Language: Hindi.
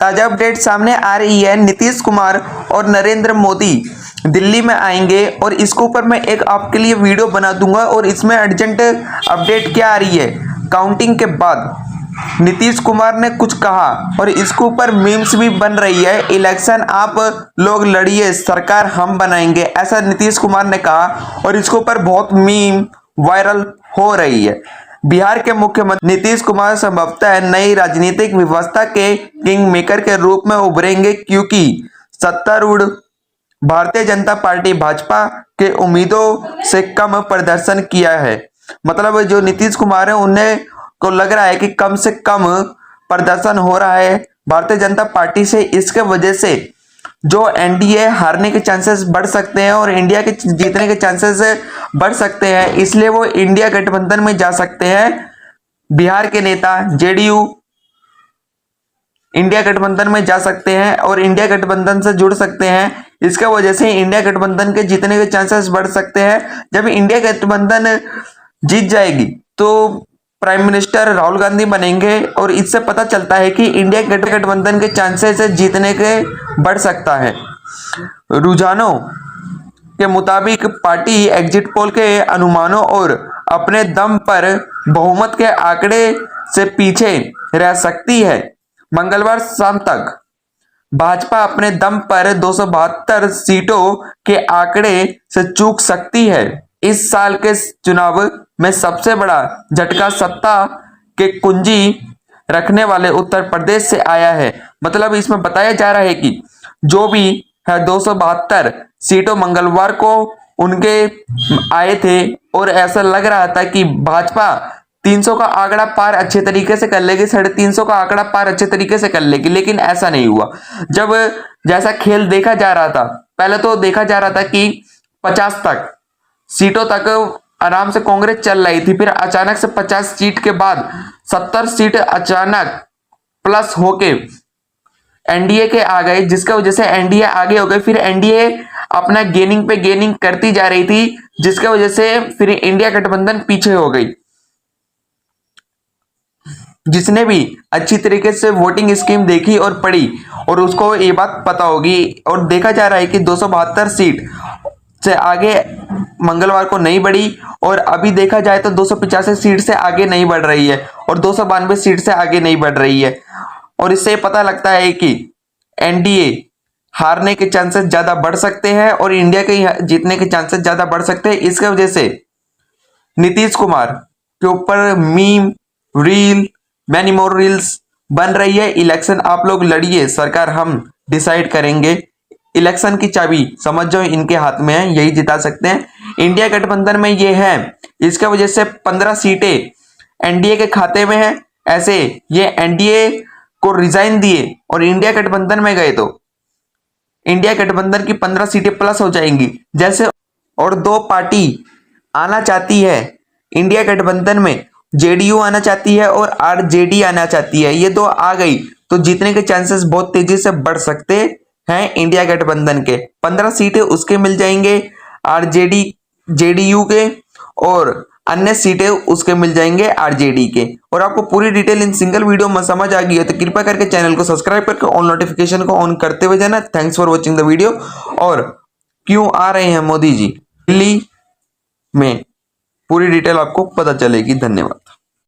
ताजा अपडेट सामने आ रही है। नीतीश कुमार और नरेंद्र मोदी दिल्ली में आएंगे और इसके ऊपर मैं एक आपके लिए वीडियो बना दूंगा और इसमें अर्जेंट अपडेट क्या आ रही है। काउंटिंग के बाद नीतीश कुमार ने कुछ कहा और इसके ऊपर मीम्स भी बन रही है। इलेक्शन आप लोग लड़िए, सरकार हम बनाएंगे, ऐसा नीतीश कुमार ने कहा और इसके ऊपर बहुत मीम वायरल हो रही है। बिहार के मुख्यमंत्री नीतीश कुमार संभवतः नई राजनीतिक व्यवस्था के किंग मेकर के रूप में उभरेंगे, क्योंकि सत्तारूढ़ भारतीय जनता पार्टी भाजपा के उम्मीदों से कम प्रदर्शन किया है। मतलब जो नीतीश कुमार है उन्हें को लग रहा है कि कम से कम प्रदर्शन हो रहा है भारतीय जनता पार्टी से। इसके वजह से जो एनडीए हारने के चांसेस बढ़ सकते हैं और इंडिया के जीतने के चांसेस बढ़ सकते हैं, इसलिए वो इंडिया गठबंधन में जा सकते हैं। बिहार के नेता जेडीयू इंडिया गठबंधन में जा सकते हैं और इंडिया गठबंधन से जुड़ सकते हैं। इसके वजह से इंडिया गठबंधन के जीतने के चांसेस बढ़ सकते हैं। जब इंडिया गठबंधन जीत जाएगी तो प्राइम मिनिस्टर राहुल गांधी बनेंगे और इससे पता चलता है कि इंडिया गठबंधन के चांसेस जीतने के बढ़ सकता है। रुझानों के मुताबिक पार्टी एग्जिट पोल के अनुमानों और अपने दम पर बहुमत के आंकड़े से पीछे रह सकती है। मंगलवार शाम तक भाजपा अपने दम पर 272 सीटों के आंकड़े से चूक सकती है। इस साल के चुनाव में सबसे बड़ा झटका सत्ता के कुंजी रखने वाले उत्तर प्रदेश से आया है। मतलब इसमें बताया जा रहा है कि जो भी है 272 सीटों मंगलवार को उनके आए थे और ऐसा लग रहा था कि भाजपा 300 का आंकड़ा पार अच्छे तरीके से कर लेगी, 350 का आंकड़ा पार अच्छे तरीके से कर लेगी, लेकिन ऐसा नहीं हुआ। जब जैसा खेल देखा जा रहा था, पहले तो देखा जा रहा था कि 50 तक सीटों तक आराम से कांग्रेस चल रही थी, फिर अचानक से 50 सीट के बाद 70 सीट अचानक प्लस होके एनडीए के आ गए, जिसका वजह से एनडीए आगे हो गए। फिर एनडीए अपना गेनिंग पे गेनिंग करती जा रही थी, जिसका वजह से फिर इंडिया गठबंधन पीछे हो गई। जिसने भी अच्छी तरीके से वोटिंग स्कीम देखी और पढ़ी और उसको ये बात पता होगी। और देखा जा रहा है कि 272 सीट से आगे मंगलवार को नहीं बढ़ी और अभी देखा जाए तो 285 सीट से आगे नहीं बढ़ रही है और 292 सीट से आगे नहीं बढ़ रही है। और इससे पता लगता है कि एनडीए हारने के चांसेस ज्यादा बढ़ सकते हैं और इंडिया के जीतने के चांसेस ज्यादा बढ़ सकते हैं। इसके वजह से नीतीश कुमार के ऊपर meme reel many more reels बन रही है। इलेक्शन आप लोग लड़िए, सरकार हम डिसाइड करेंगे। इलेक्शन की चाबी समझ जाओ इनके हाथ में है, यही जिता सकते हैं। इंडिया गठबंधन में ये है, इसके वजह से 15 सीटें एनडीए के खाते में है। ऐसे ये एनडीए को रिजाइन दिए और इंडिया गठबंधन में गए तो इंडिया गठबंधन की 15 सीटें प्लस हो जाएंगी। जैसे और दो पार्टी आना चाहती है इंडिया गठबंधन में, जेडीयू आना चाहती है और आरजेडी आना चाहती है। ये दो आ गई तो जीतने के चांसेस बहुत तेजी से बढ़ सकते हैं। इंडिया गठबंधन के 15 सीटें उसके मिल जाएंगे, आरजेडी जेडीयू के, और अन्य सीटें उसके मिल जाएंगे आरजेडी के। और आपको पूरी डिटेल इन सिंगल वीडियो में समझ आ गई है तो कृपया करके चैनल को सब्सक्राइब करके ऑन नोटिफिकेशन को ऑन करते हुए जाना। Thanks for watching the video. और क्यों आ रहे हैं मोदी जी दिल्ली में, पूरी डिटेल आपको पता चलेगी। धन्यवाद।